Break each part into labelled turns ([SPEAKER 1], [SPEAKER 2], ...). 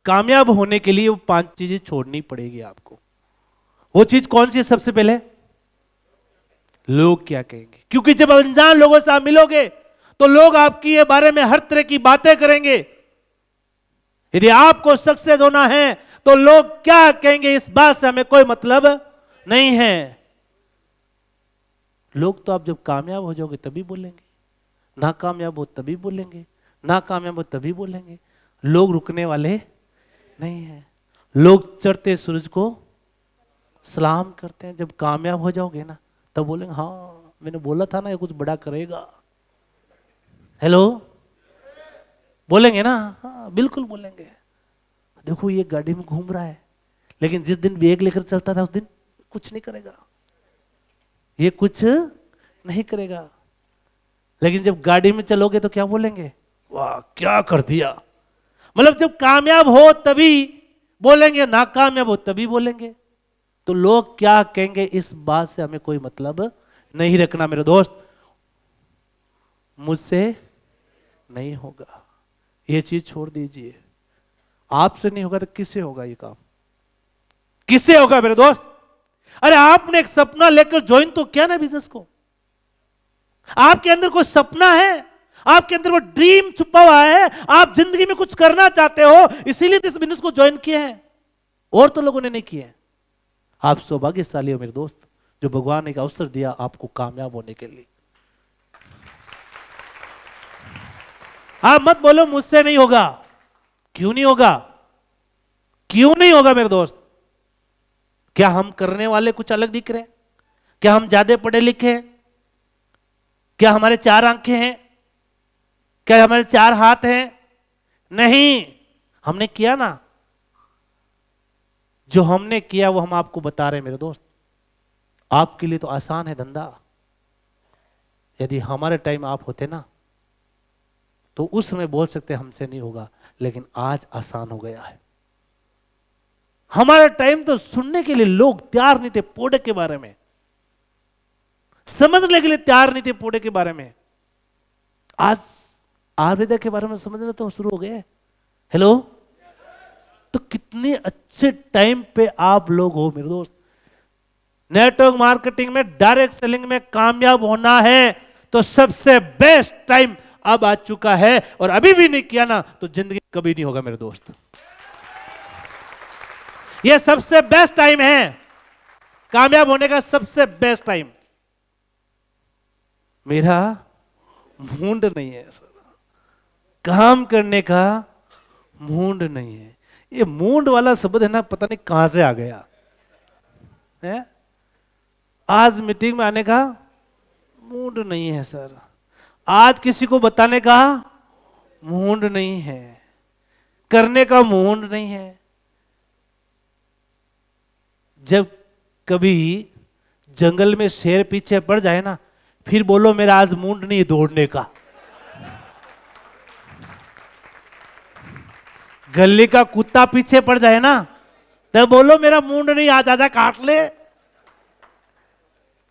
[SPEAKER 1] कामयाब होने के लिए वो 5 चीजें छोड़नी पड़ेगी आपको। वो चीज कौन सी है? सबसे पहले लोग क्या कहेंगे, क्योंकि जब अनजान लोगों से आप मिलोगे तो लोग आपकी ये बारे में हर तरह की बातें करेंगे। यदि आपको सक्सेस होना है तो लोग क्या कहेंगे इस बात से हमें कोई मतलब नहीं है। लोग तो आप जब कामयाब हो जाओगे तभी बोलेंगे, नाकामयाब हो तभी बोलेंगे, नाकामयाब हो तभी बोलेंगे। लोग रुकने वाले नहीं है। लोग चढ़ते सूरज को सलाम करते हैं। जब कामयाब हो जाओगे ना तब बोलेंगे हाँ मैंने बोला था ना ये कुछ बड़ा करेगा। हेलो, बोलेंगे ना? हाँ बिल्कुल बोलेंगे। देखो ये गाड़ी में घूम रहा है, लेकिन जिस दिन बैग लेकर चलता था उस दिन कुछ नहीं करेगा, ये कुछ नहीं करेगा। लेकिन जब गाड़ी में चलोगे तो क्या बोलेंगे? वाह क्या कर दिया। मतलब जब कामयाब हो तभी बोलेंगे, नाकामयाब हो तभी बोलेंगे। तो लोग क्या कहेंगे इस बात से हमें कोई मतलब नहीं रखना मेरे दोस्त। मुझसे नहीं होगा, ये चीज छोड़ दीजिए। आपसे नहीं होगा तो किससे होगा ये काम? किससे होगा मेरे दोस्त? अरे आपने एक सपना लेकर ज्वाइन तो किया ना बिजनेस को। आपके अंदर कोई सपना है, आपके अंदर वो ड्रीम छुपा हुआ है, आप जिंदगी में कुछ करना चाहते हो, इसीलिए इस बिजनेस को ज्वाइन किए हैं। और तो लोगों ने नहीं किए। आप सौभाग्यशाली हो मेरे दोस्त, जो भगवान ने एक अवसर दिया आपको कामयाब होने के लिए। आप मत बोलो मुझसे नहीं होगा। क्यों नहीं होगा? क्यों नहीं होगा मेरे दोस्त? क्या हम करने वाले कुछ अलग दिख रहे हैं? क्या हम ज्यादा पढ़े लिखे हैं? क्या हमारे 4 आंखें हैं? क्या हमारे 4 हाथ हैं? नहीं। हमने किया ना, जो हमने किया वो हम आपको बता रहे हैं मेरे दोस्त। आपके लिए तो आसान है धंधा। यदि हमारे टाइम आप होते ना तो उस समय बोल सकते हमसे नहीं होगा, लेकिन आज आसान हो गया है। हमारे टाइम तो सुनने के लिए लोग तैयार नहीं थे प्रोडक्ट के बारे में, समझने के लिए तैयार नहीं थे प्रोडक्ट के बारे में। आज आयुर्वेदा के बारे में समझना तो शुरू हो गए। हेलो, तो कितने अच्छे टाइम पे आप लोग हो मेरे दोस्त। नेटवर्क मार्केटिंग में, डायरेक्ट सेलिंग में कामयाब होना है तो सबसे बेस्ट टाइम अब आ चुका है। और अभी भी नहीं किया ना तो जिंदगी कभी नहीं होगा मेरे दोस्त। यह सबसे बेस्ट टाइम है, कामयाब होने का सबसे बेस्ट टाइम। मेरा मूड नहीं है सर, काम करने का मूड नहीं है। ये मूड वाला शब्द है ना, पता नहीं कहां से आ गया है। आज मीटिंग में आने का मूड नहीं है सर, आज किसी को बताने का मूड नहीं है, करने का मूड नहीं है। जब कभी जंगल में शेर पीछे पड़ जाए ना, फिर बोलो मेरा आज मूड नहीं दौड़ने का। गली का कुत्ता पीछे पड़ जाए ना, तब बोलो मेरा मूड नहीं, आज आजा काट ले।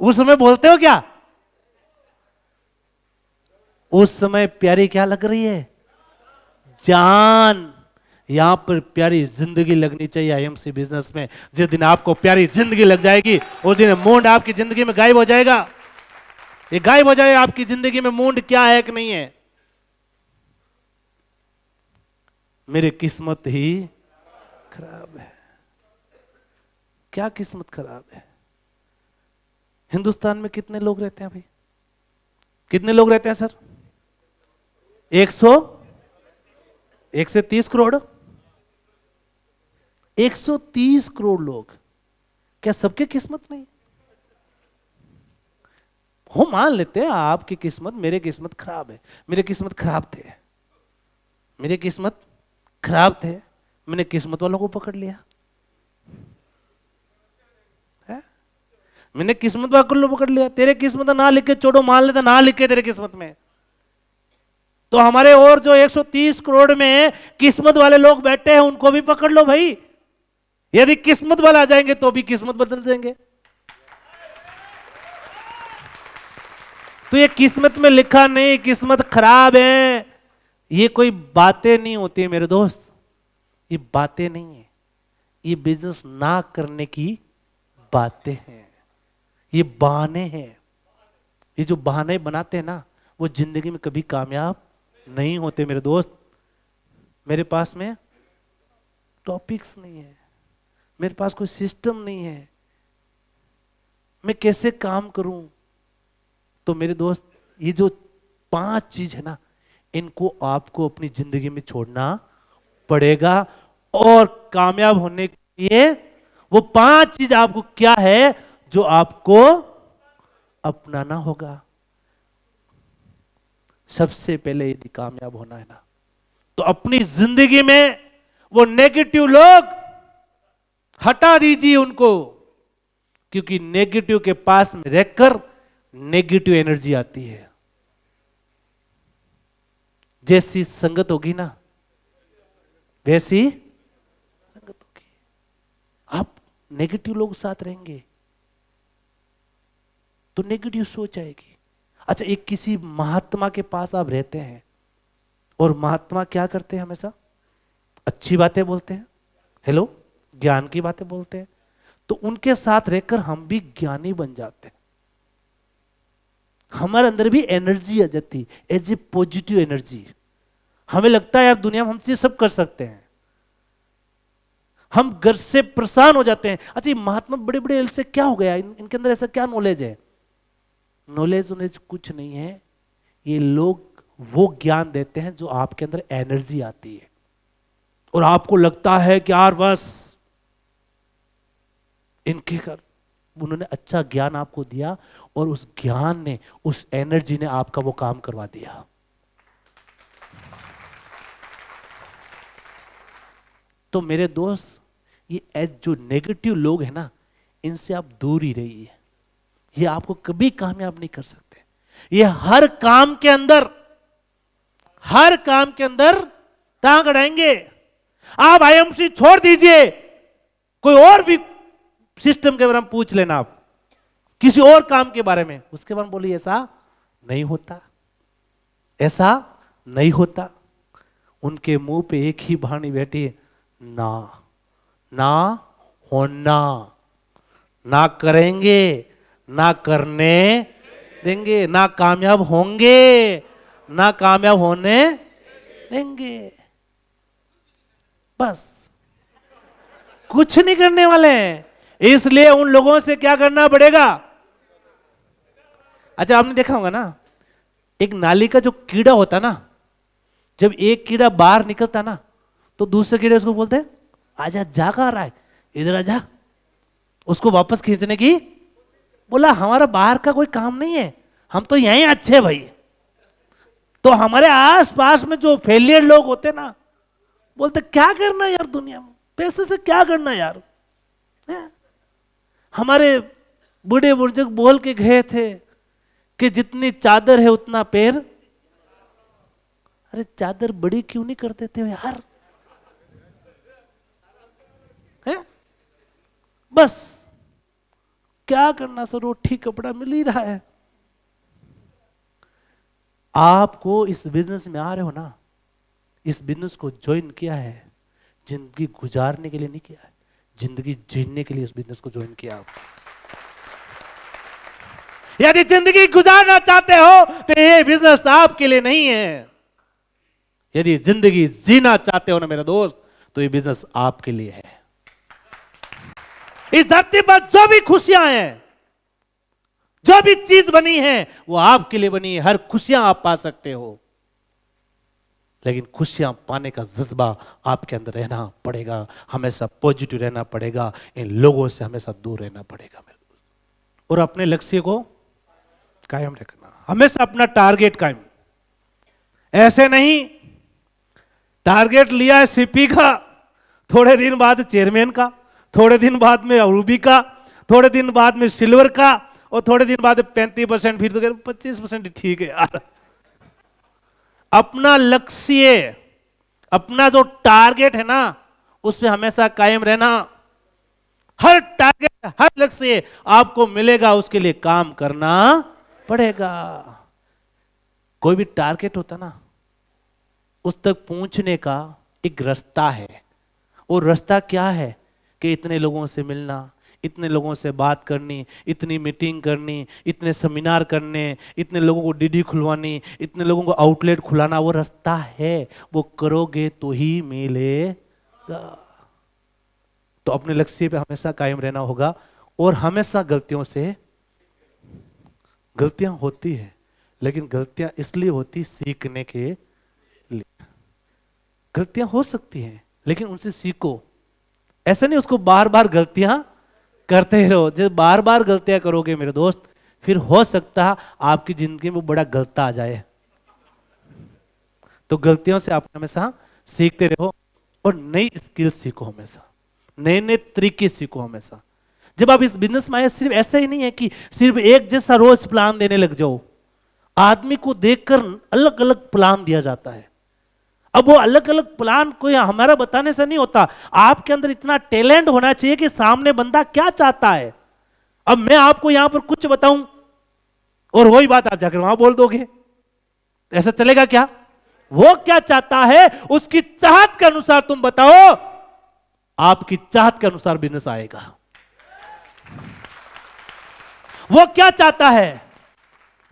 [SPEAKER 1] उस समय बोलते हो क्या? उस समय प्यारी क्या लग रही है? जान। यहां पर प्यारी जिंदगी लगनी चाहिए आईएमसी बिजनेस में। जिस दिन आपको प्यारी जिंदगी लग जाएगी उस दिन मूड आपकी जिंदगी में गायब हो जाएगा। ये गायब हो जाएगा आपकी जिंदगी में मूड क्या है कि नहीं है। मेरी किस्मत ही खराब है। क्या किस्मत खराब है? हिंदुस्तान में कितने लोग रहते हैं भाई? कितने लोग रहते हैं सर? 130 करोड़। 130 करोड़ लोग। क्या सबके किस्मत नहीं हो? मान लेते हैं आपकी किस्मत, मेरी किस्मत खराब है। मेरी किस्मत खराब थे, मेरी किस्मत खराब थे, मैंने किस्मत वालों को पकड़ लिया है? मैंने किस्मत वालों को पकड़ लिया। तेरे किस्मत ना लिखे छोड़ो, मान लेते ना लिखे तेरे किस्मत में, तो हमारे और जो 130 करोड़ में किस्मत वाले लोग बैठे हैं उनको भी पकड़ लो भाई। यदि किस्मत वाले आ जाएंगे तो भी किस्मत बदल देंगे। तो ये किस्मत में लिखा नहीं किस्मत खराब है, ये कोई बातें नहीं होती मेरे दोस्त। ये बातें नहीं है, ये बिजनेस ना करने की बातें हैं, ये बहाने हैं। ये जो बहाने बनाते हैं ना, वो जिंदगी में कभी कामयाब नहीं होते मेरे दोस्त। मेरे पास में टॉपिक्स नहीं है, मेरे पास कोई सिस्टम नहीं है, मैं कैसे काम करूं? तो मेरे दोस्त, ये जो 5 चीज है ना, इनको आपको अपनी जिंदगी में छोड़ना पड़ेगा। और कामयाब होने के लिए वो 5 चीज आपको क्या है जो आपको अपनाना होगा। सबसे पहले यदि कामयाब होना है ना, तो अपनी जिंदगी में वो नेगेटिव लोग हटा दीजिए उनको, क्योंकि नेगेटिव के पास में रहकर नेगेटिव एनर्जी आती है। जैसी संगत होगी ना, वैसी संगत होगी। आप नेगेटिव लोग साथ रहेंगे तो नेगेटिव सोच आएगी। अच्छा, एक किसी महात्मा के पास आप रहते हैं, और महात्मा क्या करते हैं? हमेशा अच्छी बातें बोलते हैं, हेलो, ज्ञान की बातें बोलते हैं। तो उनके साथ रहकर हम भी ज्ञानी बन जाते हैं, हमारे अंदर भी एनर्जी आ जाती, एज ए पॉजिटिव एनर्जी। हमें लगता है यार दुनिया में हम ये सब कर सकते हैं, हम घर से परेशान हो जाते हैं। अच्छा, ये महात्मा बड़े बड़े से क्या हो गया, इनके अंदर ऐसा क्या नॉलेज है? नॉलेज कुछ नहीं है, ये लोग वो ज्ञान देते हैं जो आपके अंदर एनर्जी आती है, और आपको लगता है कि यार बस इनके कर, उन्होंने अच्छा ज्ञान आपको दिया, और उस ज्ञान ने, उस एनर्जी ने आपका वो काम करवा दिया। तो मेरे दोस्त, ये जो नेगेटिव लोग हैं ना, इनसे आप दूर ही रहिए। ये आपको कभी कामयाब नहीं कर सकते। ये हर काम के अंदर टांग अड़ाएंगे। आप आईएमसी छोड़ दीजिए, कोई और भी सिस्टम के बारे में पूछ लेना, आप किसी और काम के बारे में, उसके बारे में बोलिए ऐसा नहीं होता, ऐसा नहीं होता। उनके मुंह पे एक ही वाणी बैठी है, ना, ना होना, ना करेंगे, ना करने देंगे, ना कामयाब होंगे, ना कामयाब होने देंगे। बस कुछ नहीं करने वाले हैं। इसलिए उन लोगों से क्या करना पड़ेगा? अच्छा, आपने देखा होगा ना, एक नाली का जो कीड़ा होता ना, जब एक कीड़ा बाहर निकलता ना, तो दूसरे कीड़े उसको बोलते हैं, आजा, जा कहां रहा है, इधर आजा। उसको वापस खींचने की, बोला हमारा बाहर का कोई काम नहीं है, हम तो यहीं अच्छे हैं भाई। तो हमारे आस पास में जो फेलियर लोग होते ना, बोलते क्या करना यार दुनिया में, पैसे से क्या करना यार। हमारे बूढ़े बुजुर्ग बोल के गए थे कि जितनी चादर है उतना पैर। अरे चादर बड़ी क्यों नहीं कर देते हो यार? है? बस क्या करना, सर रोटी कपड़ा मिल ही रहा है। आपको इस बिजनेस में आ रहे हो ना, इस बिजनेस को ज्वाइन किया है जिंदगी गुजारने के लिए नहीं किया है, जिंदगी जीने के लिए इस बिजनेस को ज्वाइन किया। यदि जिंदगी गुजारना चाहते हो तो ये बिजनेस आपके लिए नहीं है। यदि जिंदगी जीना चाहते हो ना मेरा दोस्त, तो ये बिजनेस आपके लिए है। इस धरती पर जो भी खुशियां हैं, जो भी चीज बनी है, वो आपके लिए बनी है। हर खुशियां आप पा सकते हो, लेकिन खुशियां पाने का जज्बा आपके अंदर रहना पड़ेगा। हमेशा पॉजिटिव रहना पड़ेगा, इन लोगों से हमेशा दूर रहना पड़ेगा मेरे दोस्त। और अपने लक्ष्य को कायम रखना, हमेशा अपना टारगेट कायम। ऐसे नहीं टारगेट लिया है सीपी का, थोड़े दिन बाद चेयरमैन का, थोड़े दिन बाद में रूबी का, थोड़े दिन बाद में सिल्वर का, और थोड़े दिन बाद 35%, फिर तो 25% ठीक है यार। अपना लक्ष्य, अपना जो टारगेट है ना, उसमें हमेशा कायम रहना। हर टारगेट, हर लक्ष्य आपको मिलेगा, उसके लिए काम करना पड़ेगा। कोई भी टारगेट होता ना, उस तक पहुंचने का एक रास्ता है, और रास्ता क्या है कि इतने लोगों से मिलना, इतने लोगों से बात करनी, इतनी मीटिंग करनी, इतने सेमिनार करने, इतने लोगों को डीडी खुलवानी, इतने लोगों को आउटलेट खुलाना, वो रास्ता है। वो करोगे तो ही मिलेगा। तो अपने लक्ष्य पे हमेशा कायम रहना होगा। और हमेशा गलतियां होती है, लेकिन गलतियां इसलिए होती सीखने के लिए। गलतियां हो सकती हैं लेकिन उनसे सीखो। ऐसा नहीं उसको बार बार गलतियां करते रहो। जब बार बार गलतियां करोगे मेरे दोस्त, फिर हो सकता है आपकी जिंदगी में बड़ा गलता आ जाए। तो गलतियों से आप हमेशा सीखते रहो और नई स्किल सीखो, हमेशा नए नए तरीके सीखो हमेशा। जब आप इस बिजनेस में आए, सिर्फ ऐसा ही नहीं है कि सिर्फ एक जैसा रोज प्लान देने लग जाओ। आदमी को देखकर अलग अलग प्लान दिया जाता है। अब वो अलग अलग प्लान कोई हमारा बताने से नहीं होता। आपके अंदर इतना टैलेंट होना चाहिए कि सामने बंदा क्या चाहता है। अब मैं आपको यहां पर कुछ बताऊं और वही बात आप जाकर वहां बोल दोगे, ऐसा चलेगा क्या? वो क्या चाहता है उसकी चाहत के अनुसार तुम बताओ, आपकी चाहत के अनुसार बिजनेस आएगा। वो क्या चाहता है?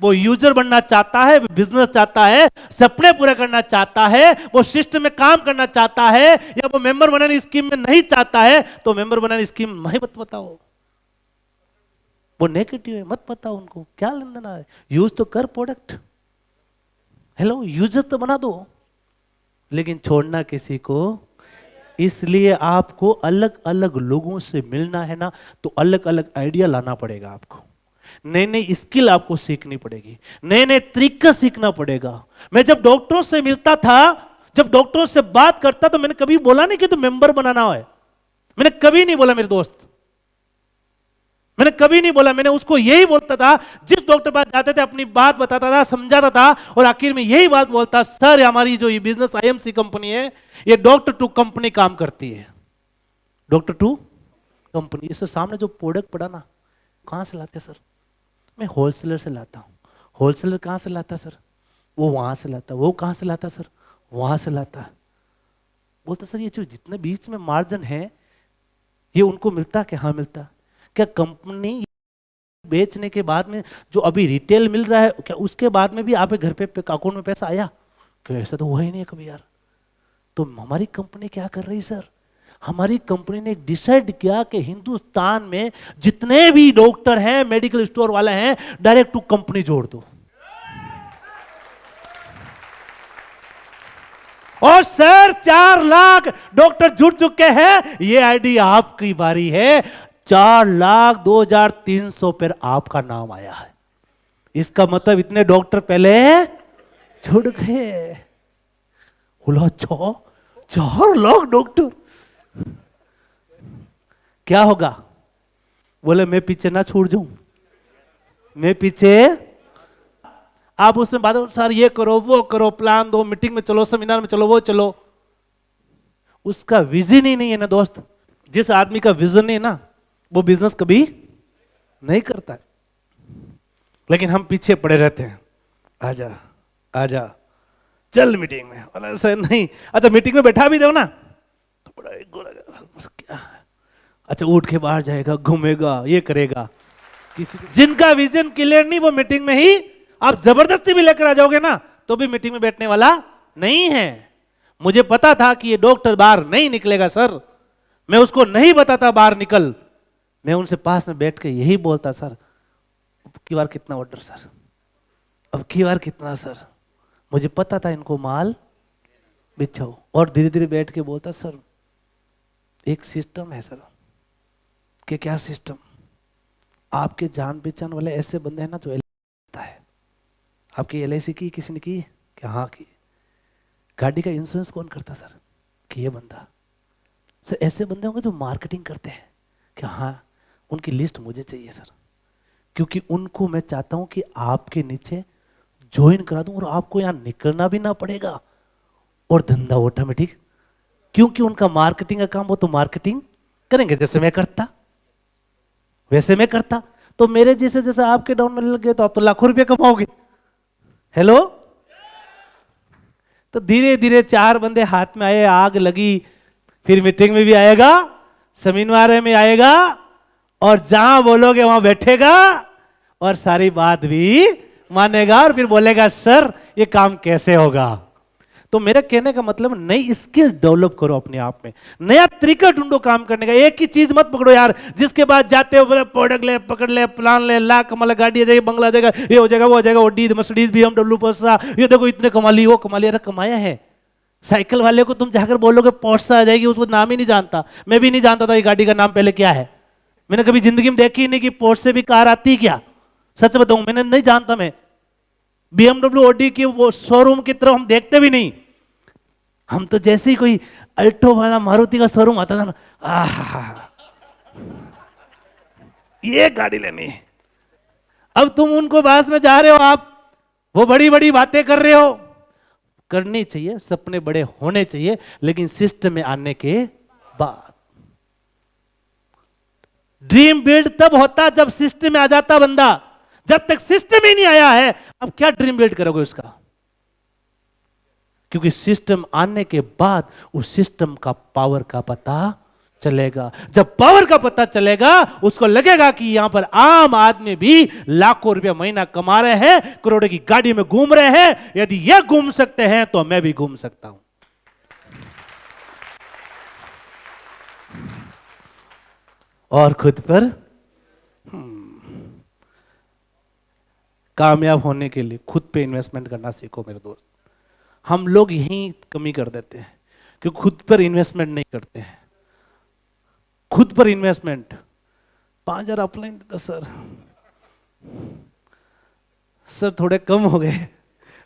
[SPEAKER 1] वो यूजर बनना चाहता है, बिजनेस चाहता है, सपने पूरे करना चाहता है, वो सिस्टम में काम करना चाहता है, या वो मेंबर बनाने स्कीम में नहीं चाहता है, तो मेंबर बनाने स्कीम नहीं मत बताओ। वो नेगेटिव है, मत बताओ उनको, क्या लेना देना है। यूज तो कर प्रोडक्ट, हेलो यूजर तो बना दो, लेकिन छोड़ना किसी को। इसलिए आपको अलग अलग लोगों से मिलना है ना, तो अलग अलग आइडिया लाना पड़ेगा आपको। नई नई स्किल आपको सीखनी पड़ेगी, नए नए तरीका सीखना पड़ेगा। मैं जब डॉक्टरों से मिलता था, जब डॉक्टरों से बात करता, तो मैंने कभी बोला नहीं कि तो मेंबर बनाना है। मैंने कभी नहीं बोला मेरे दोस्त, मैंने कभी नहीं बोला। मैंने उसको यही बोलता था, जिस डॉक्टर पास जाते थे अपनी बात बताता था, समझाता था, और आखिर में यही बात बोलता, सर हमारी जो ये बिजनेस आईएमसी कंपनी है, ये डॉक्टर टू कंपनी काम करती है। Doctor to company. इससे सामने जो प्रोडक्ट पड़ा ना, कहां से लाते सर? मैं होलसेलर से लाता हूँ। होलसेलर कहाँ से लाता सर? वो वहाँ से लाता। वो कहाँ से लाता सर? वहाँ से लाता। बोलता सर ये जो जितने बीच में मार्जिन है ये उनको मिलता? क्या हाँ मिलता। क्या कंपनी बेचने के बाद में जो अभी रिटेल मिल रहा है, क्या उसके बाद में भी आप घर पे अकाउंट में पैसा आया? क्या ऐसा तो हुआ ही नहीं है कभी यार। तो हमारी कंपनी क्या कर रही सर? हमारी कंपनी ने डिसाइड किया कि हिंदुस्तान में जितने भी डॉक्टर हैं, मेडिकल स्टोर वाले हैं, डायरेक्ट टू कंपनी जोड़ दो। और सर 4 लाख डॉक्टर जुड़ चुके हैं, ये आईडी आपकी बारी है। 4,02,300 पर आपका नाम आया है। इसका मतलब इतने डॉक्टर पहले जुड़ गए। बोला 4 लाख डॉक्टर, क्या होगा? बोले मैं पीछे ना छूट जाऊं, मैं पीछे। आप उसमें बात, सर ये करो वो करो, प्लान दो, मीटिंग में चलो, सेमिनार में चलो, वो चलो। उसका विजन ही नहीं है ना दोस्त। जिस आदमी का विजन नहीं है ना, वो बिजनेस कभी नहीं करता है। लेकिन हम पीछे पड़े रहते हैं, आजा आजा चल मीटिंग में। बोला सर नहीं। अच्छा मीटिंग में बैठा भी दो ना, तो बड़ा एक गोला क्या, अच्छा उठ के बाहर जाएगा, घूमेगा, ये करेगा। जिनका विजन क्लियर नहीं, वो मीटिंग में ही आप जबरदस्ती भी लेकर आ जाओगे ना, तो भी मीटिंग में बैठने वाला नहीं है। मुझे पता था कि ये डॉक्टर बाहर नहीं निकलेगा सर, मैं उसको नहीं बताता बाहर निकल। मैं उनसे पास में बैठ के यही बोलता, सर अब की बार कितना ऑर्डर सर, अब की बार कितना सर। मुझे पता था इनको माल बिछाओ। और धीरे धीरे बैठ के बोलता, सर एक सिस्टम है सर। कि क्या सिस्टम? आपके जान पहचान वाले ऐसे बंदे हैं ना जो LIC है। आपकी LIC की किसी ने की? क्या हाँ की। गाड़ी का इंश्योरेंस कौन करता सर? कि ये बंदा। सर ऐसे बंदे होंगे जो मार्केटिंग करते हैं? क्या हाँ। उनकी लिस्ट मुझे चाहिए सर, क्योंकि उनको मैं चाहता हूं कि आपके नीचे ज्वाइन करा दूं और आपको यहां निकलना भी ना पड़ेगा और धंधा ऑटोमेटिक। क्योंकि उनका मार्केटिंग का काम, वो तो मार्केटिंग करेंगे जैसे मैं करता वैसे मैं करता। तो मेरे जैसे जैसे आपके डाउन में लग गए तो आप तो लाखों रुपए कमाओगे। हेलो। तो धीरे धीरे 4 बंदे हाथ में आए, आग लगी। फिर मीटिंग में भी आएगा, सेमिनार में आएगा, और जहां बोलोगे वहां बैठेगा और सारी बात भी मानेगा और फिर बोलेगा सर ये काम कैसे होगा। तो मेरा कहने का मतलब नई स्किल डेवलप करो अपने आप में, नया तरीका ढूंढो काम करने का। एक ही चीज मत पकड़ो यार, जिसके बाद जाते हो बोले प्रोडक्ट ले, पकड़ ले, प्लान ले, ला कमा, गाड़ी आ जाएगी, बंगला आ जाएगा, ये हो जाएगा, वो हो जाएगा, ओडी मर्सिडीज BMW पर्सा, ये देखो इतने कमा ली, वो कमा लिया। अरे कमाया है। साइकिल वाले को तुम जाकर बोलोगे पोर्सा आ जाएगी, उसको नाम ही नहीं जानता। मैं भी नहीं जानता था ये गाड़ी का नाम पहले क्या है। मैंने कभी जिंदगी में देखी ही नहीं कि पोर्स से भी कार आती क्या। सच बताऊं मैंने नहीं जानता। मैं BMW ओडी की वो शोरूम की तरफ हम देखते भी नहीं। हम तो जैसे ही कोई अल्टो वाला मारुति का शोरूम आता था ना, ये गाड़ी लेनी है। अब तुम उनको पास में जा रहे हो, आप वो बड़ी बड़ी बातें कर रहे हो। करनी चाहिए, सपने बड़े होने चाहिए, लेकिन सिस्टम में आने के बाद। ड्रीम बिल्ड तब होता जब सिस्टम में आ जाता बंदा। जब तक सिस्टम ही नहीं आया है, अब क्या ड्रीम बिल्ड करोगे उसका। क्योंकि सिस्टम आने के बाद उस सिस्टम का पावर का पता चलेगा। जब पावर का पता चलेगा, उसको लगेगा कि यहां पर आम आदमी भी लाखों रुपया महीना कमा रहे हैं, करोड़ों की गाड़ी में घूम रहे हैं। यदि ये घूम सकते हैं तो मैं भी घूम सकता हूं। और खुद पर कामयाब होने के लिए खुद पे इन्वेस्टमेंट करना सीखो मेरे दोस्त। हम लोग यहीं कमी कर देते हैं कि खुद पर इन्वेस्टमेंट नहीं करते हैं। खुद पर इन्वेस्टमेंट 5,000 ऑफलाइन देता सर थोड़े कम हो गए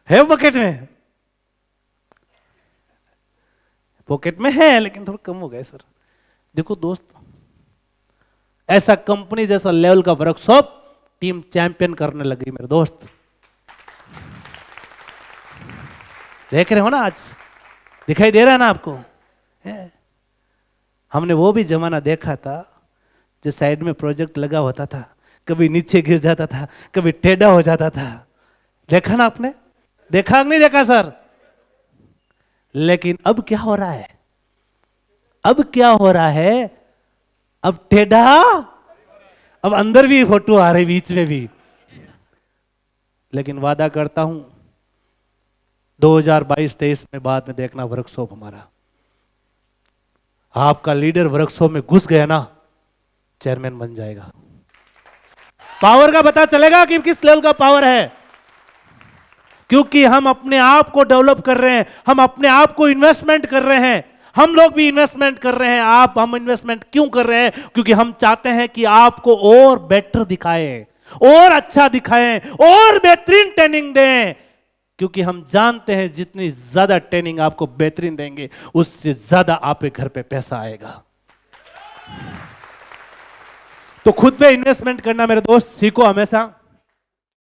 [SPEAKER 1] है पॉकेट में। पॉकेट में है लेकिन थोड़ा कम हो गए सर। देखो दोस्त, ऐसा कंपनी जैसा लेवल का वर्कशॉप टीम चैंपियन करने लगी मेरे दोस्त। देख रहे हो ना, आज दिखाई दे रहा है ना आपको है? हमने वो भी जमाना देखा था जो साइड में प्रोजेक्ट लगा होता था, कभी नीचे गिर जाता था, कभी टेढ़ा हो जाता था। देखा ना आपने? देखा नहीं देखा सर? लेकिन अब क्या हो रहा है? अब क्या हो रहा है? अब टेढ़ा, अब अंदर भी फोटो आ रही बीच में भी। लेकिन वादा करता हूं 2022-23 में बाद में देखना वर्कशॉप हमारा। आपका लीडर वर्कशॉप में घुस गया ना, चेयरमैन बन जाएगा। पावर का पता चलेगा कि किस लेवल का पावर है। क्योंकि हम अपने आप को डेवलप कर रहे हैं, हम अपने आप को इन्वेस्टमेंट कर रहे हैं। हम लोग भी इन्वेस्टमेंट कर रहे हैं। हम इन्वेस्टमेंट क्यों कर रहे हैं? क्योंकि हम चाहते हैं कि आपको और बेटर दिखाएं, और अच्छा दिखाएं, और बेहतरीन ट्रेनिंग दें। क्योंकि हम जानते हैं जितनी ज्यादा ट्रेनिंग आपको बेहतरीन देंगे, उससे ज्यादा आपके घर पे पैसा आएगा। तो खुद पे इन्वेस्टमेंट करना मेरे दोस्त सीखो हमेशा।